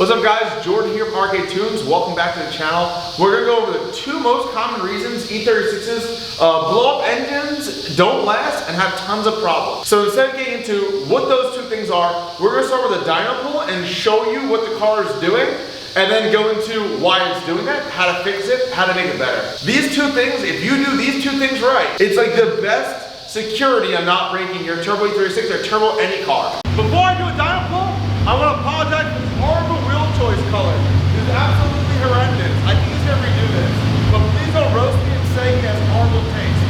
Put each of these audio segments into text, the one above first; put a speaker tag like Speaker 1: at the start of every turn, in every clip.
Speaker 1: What's up guys, Jordan here from Arcade Tunes. Welcome back to the channel. We're gonna go over the two most common reasons E36s blow up engines, don't last, and have tons of problems. So instead of getting into what those two things are, we're gonna start with a dyno pull and show you what the car is doing, and then go into why it's doing that, how to fix it, how to make it better. These two things, if you do these two things right, it's like the best security on not breaking your Turbo E36 or Turbo any car. Before I do a dyno pull, I want to apologize for this horrible wheel choice color. This is absolutely horrendous. I think he's gonna redo this. But please don't roast me and say he has horrible taste.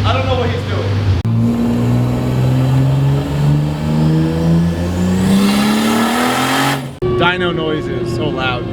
Speaker 1: I don't know what he's doing. Dyno noise is so loud.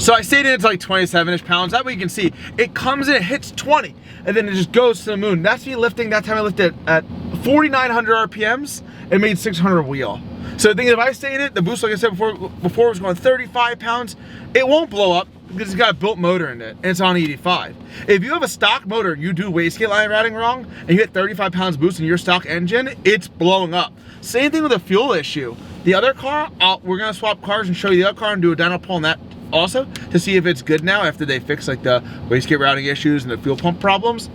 Speaker 1: So I stayed in it to like 27-ish pounds. That way you can see it comes in, it hits 20, and then it just goes to the moon. That's me lifting. That time I lifted at 4,900 RPMs and made 600 wheel. So the thing is, if I stay in it, the boost, like I said before was going 35 pounds, it won't blow up because it's got a built motor in it and it's on 85. If you have a stock motor and you do wastegate line routing wrong and you hit 35 pounds boost in your stock engine, it's blowing up. Same thing with a fuel issue. The other car, we're gonna swap cars and show you the other car and do a dyno pull on that also to see if it's good now after they fix like the wastegate routing issues and the fuel pump problems.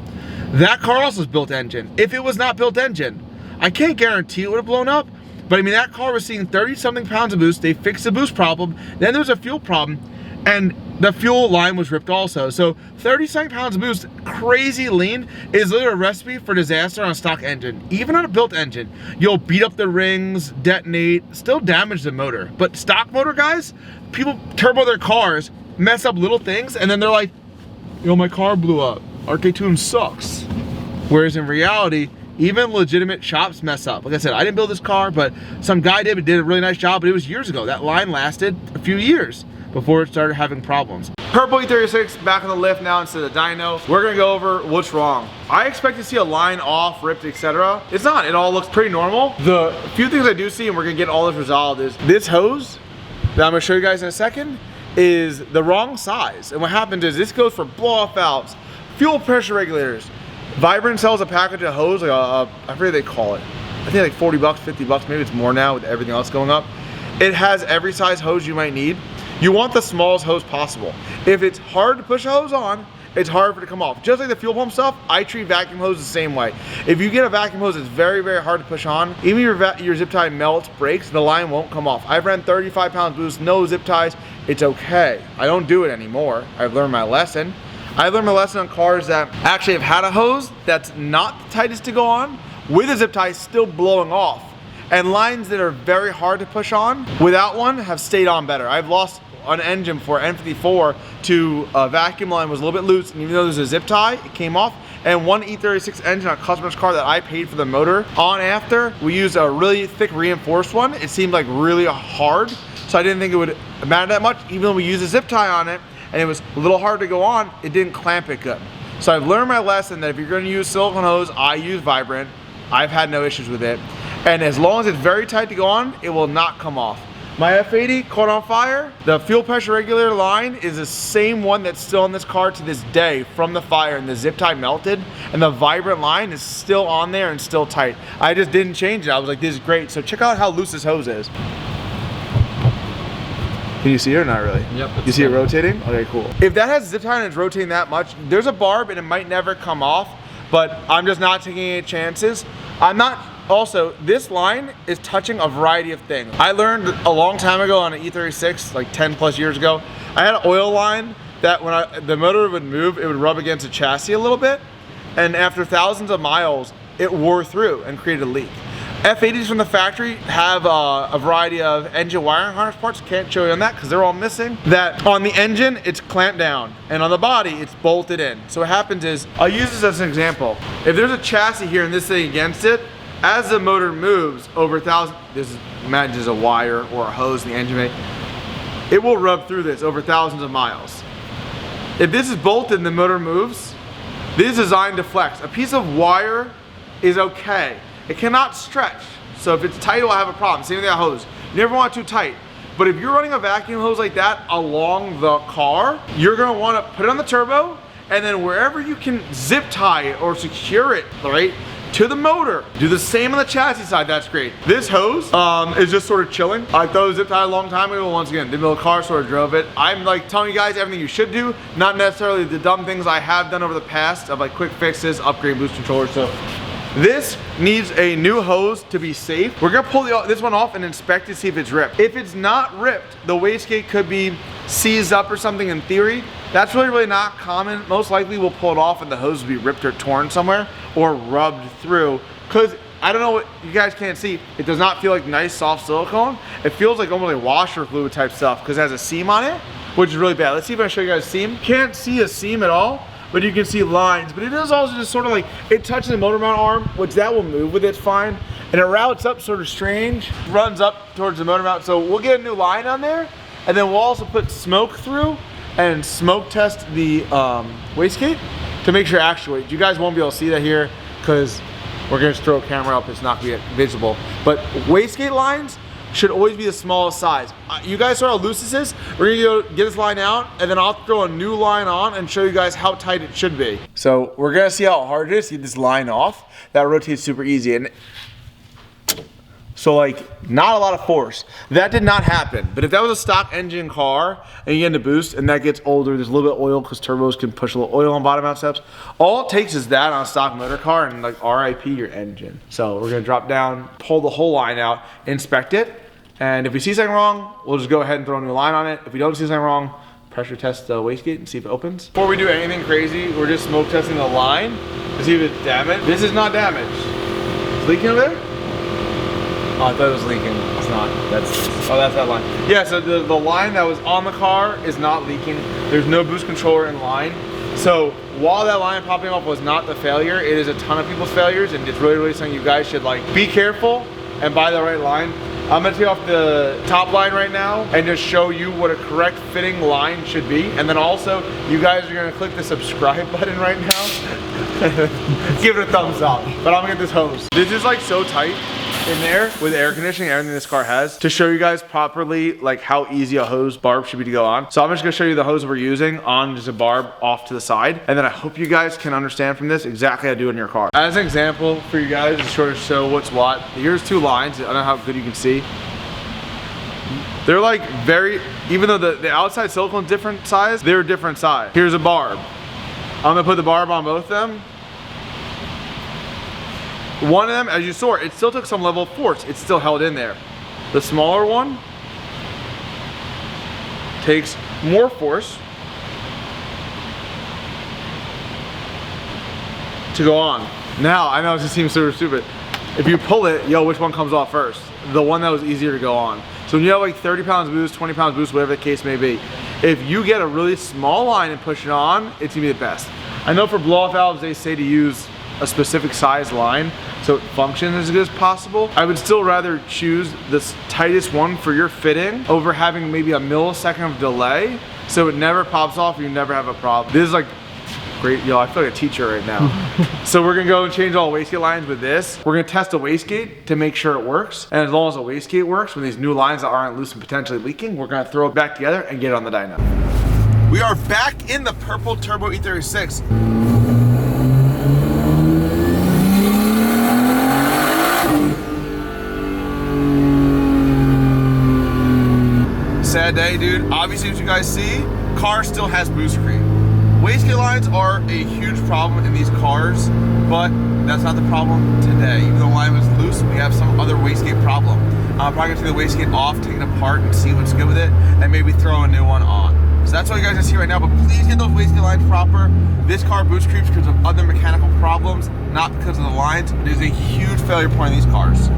Speaker 1: That car also is built engine. If it was not built engine, I can't guarantee it would have blown up. But I mean, that car was seeing 30-something pounds of boost. They fixed the boost problem. Then there was a fuel problem, and the fuel line was ripped also. So 30-something pounds of boost, crazy lean, is literally a recipe for disaster on a stock engine. Even on a built engine, you'll beat up the rings, detonate, still damage the motor. But stock motor guys, people turbo their cars, mess up little things, and then they're like, yo, my car blew up. Arcade Tunes sucks. Whereas in reality, even legitimate shops mess up. Like I said, I didn't build this car, but some guy did a really nice job, but it was years ago. That line lasted a few years before it started having problems. Turbo E36 back on the lift now instead of dyno. We're gonna go over what's wrong. I expect to see a line off, ripped, etc. It's not, it all looks pretty normal. The few things I do see, and we're gonna get all this resolved, is this hose that I'm gonna show you guys in a second is the wrong size. And what happens is this goes for blow-off valves, fuel pressure regulators. Vibrant sells a package of hose, like I forget what they call it. I think like 40 bucks, 50 bucks, maybe it's more now with everything else going up. It has every size hose you might need. You want the smallest hose possible. If it's hard to push a hose on, it's hard for it to come off. Just like the fuel pump stuff, I treat vacuum hose the same way. If you get a vacuum hose that's very, very hard to push on, even your zip tie melts, breaks, the line won't come off. I've ran 35 pounds boost, no zip ties, it's okay. I don't do it anymore. I've learned my lesson. I learned my lesson on cars that actually have had a hose that's not the tightest to go on, with a zip tie still blowing off. And lines that are very hard to push on, without one, have stayed on better. I've lost an engine for N54 to a vacuum line was a little bit loose, and even though there's a zip tie, it came off. And one E36 engine on a customer's car that I paid for the motor on after, we used a really thick reinforced one. It seemed like really hard, so I didn't think it would matter that much, even though we used a zip tie on it. And it was a little hard to go on, it didn't clamp it good. So I've learned my lesson that if you're gonna use silicone hose, I use Vibrant. I've had no issues with it. And as long as it's very tight to go on, it will not come off. My F80 caught on fire. The fuel pressure regulator line is the same one that's still on this car to this day from the fire, and the zip tie melted, and the Vibrant line is still on there and still tight. I just didn't change it. I was like, this is great. So check out how loose this hose is. Can you see it or not really?
Speaker 2: Yep.
Speaker 1: You see it rotating? Okay, cool. If that has zip tie and it's rotating that much, there's a barb and it might never come off, but I'm just not taking any chances. Also, this line is touching a variety of things. I learned a long time ago on an E36, like 10 plus years ago, I had an oil line that when the motor would move, it would rub against the chassis a little bit, and after thousands of miles, it wore through and created a leak. F80s from the factory have a variety of engine wiring harness parts. Can't show you on that because they're all missing. That on the engine, it's clamped down, and on the body, it's bolted in. So what happens is, I'll use this as an example. If there's a chassis here and this thing against it, as the motor moves over imagine there's a wire or a hose in the engine bay, it will rub through this over thousands of miles. If this is bolted and the motor moves, this is designed to flex. A piece of wire is okay. It cannot stretch. So if it's tight, it will have a problem. Same with that hose. You never want it too tight. But if you're running a vacuum hose like that along the car, you're gonna wanna put it on the turbo, and then wherever you can zip tie it or secure it, right? to the motor. Do the same on the chassis side, that's great. This hose is just sort of chilling. I thought it was zip tied a long time ago. Once again, the car sort of drove it. I'm like telling you guys everything you should do, not necessarily the dumb things I have done over the past of like quick fixes, upgrade boost controllers. So this needs a new hose to be safe. We're gonna pull this one off and inspect to see if it's ripped. If it's not ripped, the wastegate could be seized up or something in theory. That's really not common. Most likely we'll pull it off and the hose will be ripped or torn somewhere or rubbed through. Cause I don't know what you guys can't see. It does not feel like nice soft silicone. It feels like almost like washer fluid type stuff because it has a seam on it, which is really bad. Let's see if I show you guys a seam. Can't see a seam at all, but you can see lines. But it is also just sort of like, it touches the motor mount arm, which that will move with it fine. And it routes up sort of strange, runs up towards the motor mount. So we'll get a new line on there. And then we'll also put smoke through and smoke test the wastegate to make sure it actuates. You guys won't be able to see that here because we're gonna just throw a camera up, it's not gonna be visible. But wastegate lines should always be the smallest size. You guys saw how loose this is? We're gonna go get this line out and then I'll throw a new line on and show you guys how tight it should be. So we're gonna see how hard it is to get this line off. That rotates super easy. And so like, not a lot of force. That did not happen. But if that was a stock engine car and you get into boost and that gets older, there's a little bit of oil because turbos can push a little oil on bottom mount steps. All it takes is that on a stock motor car and like RIP your engine. So we're gonna drop down, pull the whole line out, inspect it. And if we see something wrong, we'll just go ahead and throw a new line on it. If we don't see something wrong, pressure test the wastegate and see if it opens. Before we do anything crazy, we're just smoke testing the line to see if it's damaged. This is not damaged. It's leaking over there?
Speaker 2: Oh, I thought it was leaking. It's not.
Speaker 1: Oh, that's that line. Yeah, so the line that was on the car is not leaking. There's no boost controller in line. So while that line popping off was not the failure, it is a ton of people's failures, and it's really something you guys should like be careful and buy the right line. I'm gonna take off the top line right now and just show you what a correct fitting line should be. And then also, you guys are gonna click the subscribe button right now. Give it a thumbs up. But I'm gonna get this hose. This is like so tight in there with air conditioning, everything this car has, to show you guys properly like how easy a hose barb should be to go on. So I'm just gonna show you the hose we're using on just a barb off to the side. And then I hope you guys can understand from this exactly how to do it in your car. As an example for you guys to sort of show what's what, here's two lines. I don't know how good you can see. They're like very, even though the outside silicone's different size, they're different size. Here's a barb. I'm gonna put the barb on both of them. One of them, as you saw, it still took some level of force. It's still held in there. The smaller one takes more force to go on. Now, I know it just seems super stupid. If you pull it, which one comes off first? The one that was easier to go on. So when you have like 30 pounds boost, 20 pounds boost, whatever the case may be, if you get a really small line and push it on, it's gonna be the best. I know for blow-off valves, they say to use a specific size line so it functions as good as possible. I would still rather choose the tightest one for your fitting over having maybe a millisecond of delay so it never pops off and you never have a problem. This is like great, I feel like a teacher right now. So we're gonna go and change all wastegate lines with this. We're gonna test the wastegate to make sure it works. And as long as the wastegate works, when these new lines that aren't loose and potentially leaking, we're gonna throw it back together and get it on the dyno. We are back in the purple Turbo E36. Sad day, dude. Obviously, as you guys see, car still has boost creep. Wastegate lines are a huge problem in these cars, but that's not the problem today. Even though the line was loose, we have some other wastegate problem. I'm probably gonna take the wastegate off, take it apart, and see what's good with it, and maybe throw a new one on. So that's what you guys can see right now, but please get those wastegate lines proper. This car boost creeps because of other mechanical problems, not because of the lines. It is a huge failure point in these cars.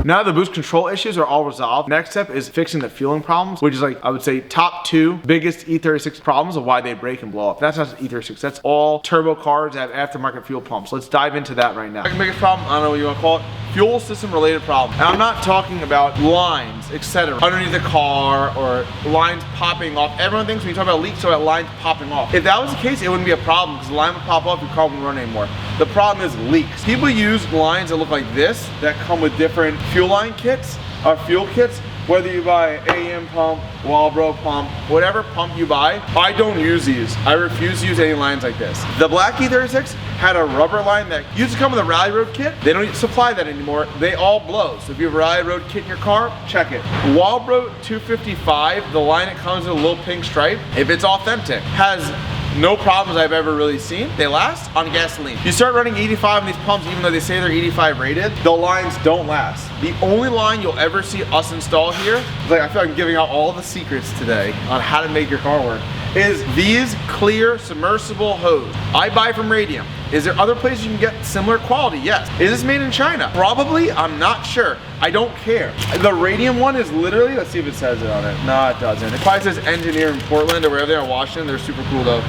Speaker 1: Now the boost control issues are all resolved. Next step is fixing the fueling problems, which is like, I would say, top two biggest E36 problems of why they break and blow up. That's not E36, that's all turbo cars that have aftermarket fuel pumps. Let's dive into that right now. Second biggest problem, I don't know what you want to call it, fuel system related problem. And I'm not talking about lines, etc. underneath the car or lines popping off. Everyone thinks when you talk about leaks, about lines popping off. If that was the case, it wouldn't be a problem because the line would pop off, your car wouldn't run anymore. The problem is leaks. People use lines that look like this that come with different fuel line kits, or fuel kits, Whether you buy AM pump, Walbro pump, whatever pump you buy, I don't use these. I refuse to use any lines like this. The black E36 had a rubber line that used to come with a Rally Road kit. They don't supply that anymore. They all blow. So if you have a Rally Road kit in your car, check it. Walbro 255, the line that comes with a little pink stripe, if it's authentic, has no problems I've ever really seen. They last on gasoline. You start running 85 on these pumps, even though they say they're 85 rated, the lines don't last. The only line you'll ever see us install here, like I feel like I'm giving out all the secrets today on how to make your car work, is these clear submersible hose. I buy from Radium. Is there other places you can get similar quality? Yes. Is this made in China? Probably, I'm not sure. I don't care. The Radium one is literally, let's see if it says it on it. No, it doesn't. It probably says engineer in Portland or wherever they are in Washington. They're super cool though.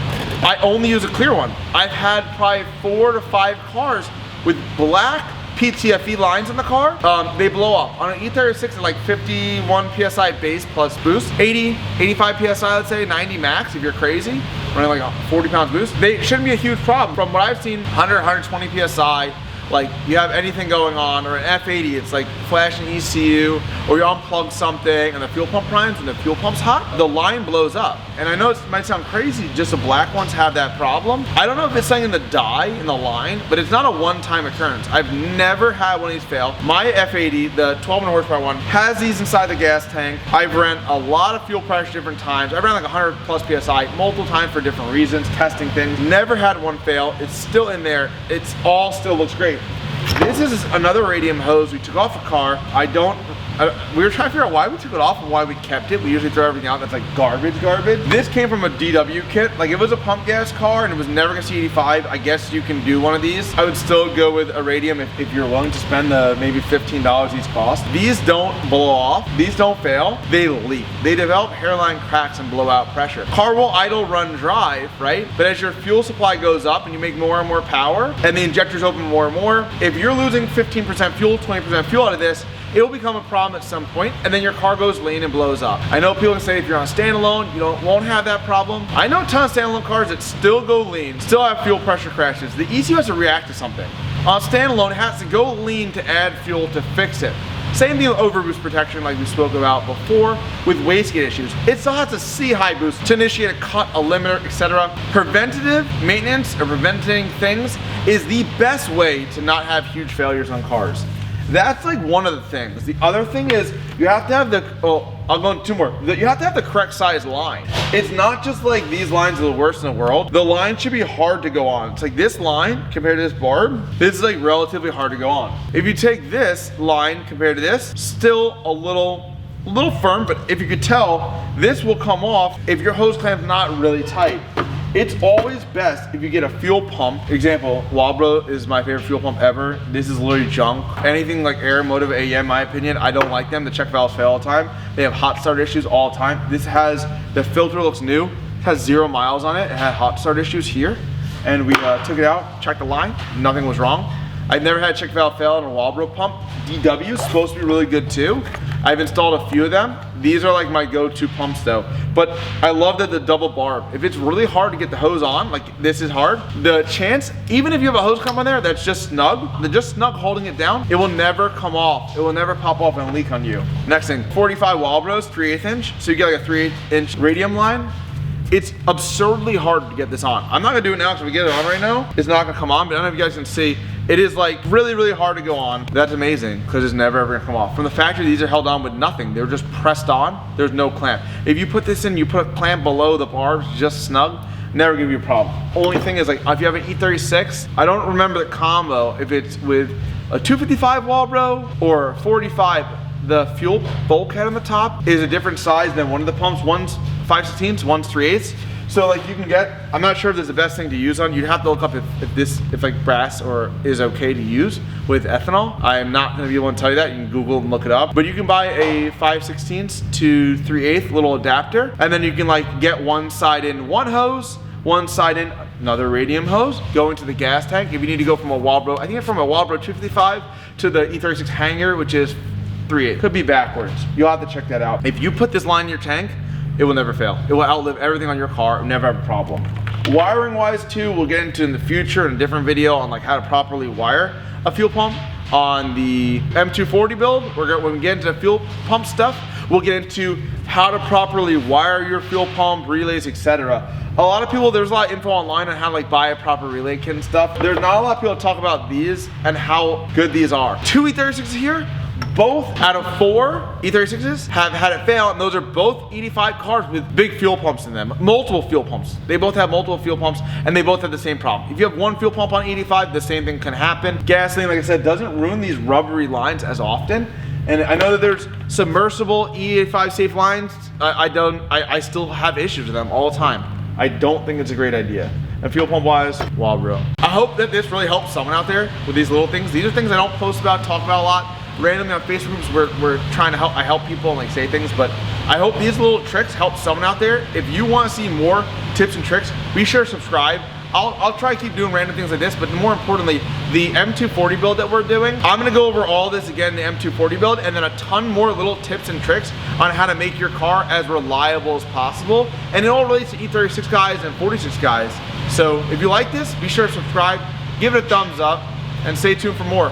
Speaker 1: I only use a clear one. I've had probably 4 to 5 cars with black PTFE lines in the car. They blow up. On an E36 at like 51 PSI base plus boost, 80, 85 PSI, let's say, 90 max if you're crazy, running like a 40 pounds boost, they shouldn't be a huge problem. From what I've seen, 100, 120 PSI, like you have anything going on, or an F80, it's like flashing ECU, or you unplug something and the fuel pump primes, when the fuel pump's hot, the line blows up. And I know it might sound crazy, just the black ones have that problem. I don't know if it's something in the die, in the line, but it's not a one-time occurrence. I've never had one of these fail. My F80, the 1200 horsepower one, has these inside the gas tank. I've ran a lot of fuel pressure different times. I've ran like 100 plus PSI multiple times for different reasons, testing things. Never had one fail. It's still in there. It's all still looks great. This is another Radium hose we took off a car. We were trying to figure out why we took it off and why we kept it. We usually throw everything out that's like garbage. This came from a DW kit. Like if it was a pump gas car and it was never gonna see 85, I guess you can do one of these. I would still go with a Radium if you're willing to spend the maybe $15 these cost. These don't blow off. These don't fail. They leak. They develop hairline cracks and blow out pressure. Car will idle, run, drive, right? But as your fuel supply goes up and you make more and more power and the injectors open more and more, if you're losing 15% fuel, 20% fuel out of this, it will become a problem at some point, and then your car goes lean and blows up. I know people can say if you're on standalone, you won't have that problem. I know a ton of standalone cars that still go lean, still have fuel pressure crashes. The ECU has to react to something. On standalone, it has to go lean to add fuel to fix it. Same thing with overboost protection like we spoke about before with wastegate issues. It still has to see high boost to initiate a cut, a limiter, etc. Preventative maintenance or preventing things is the best way to not have huge failures on cars. That's like one of the things. The other thing is you have to have the, I'll go into 2 more. You have to have the correct size line. It's not just like these lines are the worst in the world. The line should be hard to go on. It's like this line compared to this barb, this is like relatively hard to go on. If you take this line compared to this, still a little firm, but if you could tell, this will come off if your hose clamp's not really tight. It's always best if you get a fuel pump. Example, Walbro is my favorite fuel pump ever. This is literally junk. Anything like Air Motive AM, in my opinion, I don't like them. The check valves fail all the time. They have hot start issues all the time. This has, the filter looks new. It has 0 miles on it. It had hot start issues here. And we took it out, checked the line, nothing was wrong. I've never had a check valve fail in a Walbro pump. DW is supposed to be really good too. I've installed a few of them. These are like my go-to pumps though. But I love that the double barb. If it's really hard to get the hose on, like this is hard, the chance, even if you have a hose clamp on there that's just snug, holding it down, it will never come off. It will never pop off and leak on you. Next thing, 45 Walbros, 3/8 inch. So you get like a 3/8 inch Radium line. It's absurdly hard to get this on. I'm not gonna do it now because we get it on right now. It's not gonna come on, but I don't know if you guys can see. It is like really, really hard to go on. That's amazing because it's never ever gonna come off. From the factory, these are held on with nothing. They're just pressed on. There's no clamp. If you put this in, you put a clamp below the barbs, just snug, never give you a problem. Only thing is like if you have an E36, I don't remember the combo, if it's with a 255 Walbro or 45, the fuel bulkhead on the top is a different size than one of the pumps. One's 5/16, one's 3/8. So like you can get, I'm not sure if this is the best thing to use on. You'd have to look up if like brass or is okay to use with ethanol. I am not gonna be able to tell you that. You can Google and look it up. But you can buy a 5/16 to 3/8 little adapter, and then you can like get one side in one hose, one side in another Radium hose, go into the gas tank. If you need to go from a Walbro, I think it's from a Walbro 255 to the E36 hanger, which is 3/8. Could be backwards. You'll have to check that out. If you put this line in your tank, it will never fail. It will outlive everything on your car, and never have a problem. Wiring wise too, we'll get into in the future in a different video on like how to properly wire a fuel pump. On the M240 build, when we get into fuel pump stuff, We'll get into how to properly wire your fuel pump, relays, etc. A lot of people, there's a lot of info online on how to like buy a proper relay kit and stuff. There's not a lot of people talk about these and how good these are. 2 E36s here, both out of 4 E36s have had it fail, and those are both 85 cars with big fuel pumps in them, multiple fuel pumps. They both have multiple fuel pumps, and they both have the same problem. If you have one fuel pump on 85, the same thing can happen. Gasoline, like I said, doesn't ruin these rubbery lines as often. And I know that there's submersible E85 safe lines. I still have issues with them all the time. I don't think it's a great idea. And fuel pump wise, wow, bro. I hope that this really helps someone out there with these little things. These are things I don't post about, talk about a lot. Randomly on Facebook groups, we're trying to help. I help people and like say things, but I hope these little tricks help someone out there. If you want to see more tips and tricks, be sure to subscribe. I'll try to keep doing random things like this, but more importantly, the M240 build that we're doing, I'm gonna go over all this again, the M240 build, and then a ton more little tips and tricks on how to make your car as reliable as possible. And it all relates to E36 guys and 46 guys. So if you like this, be sure to subscribe, give it a thumbs up, and stay tuned for more.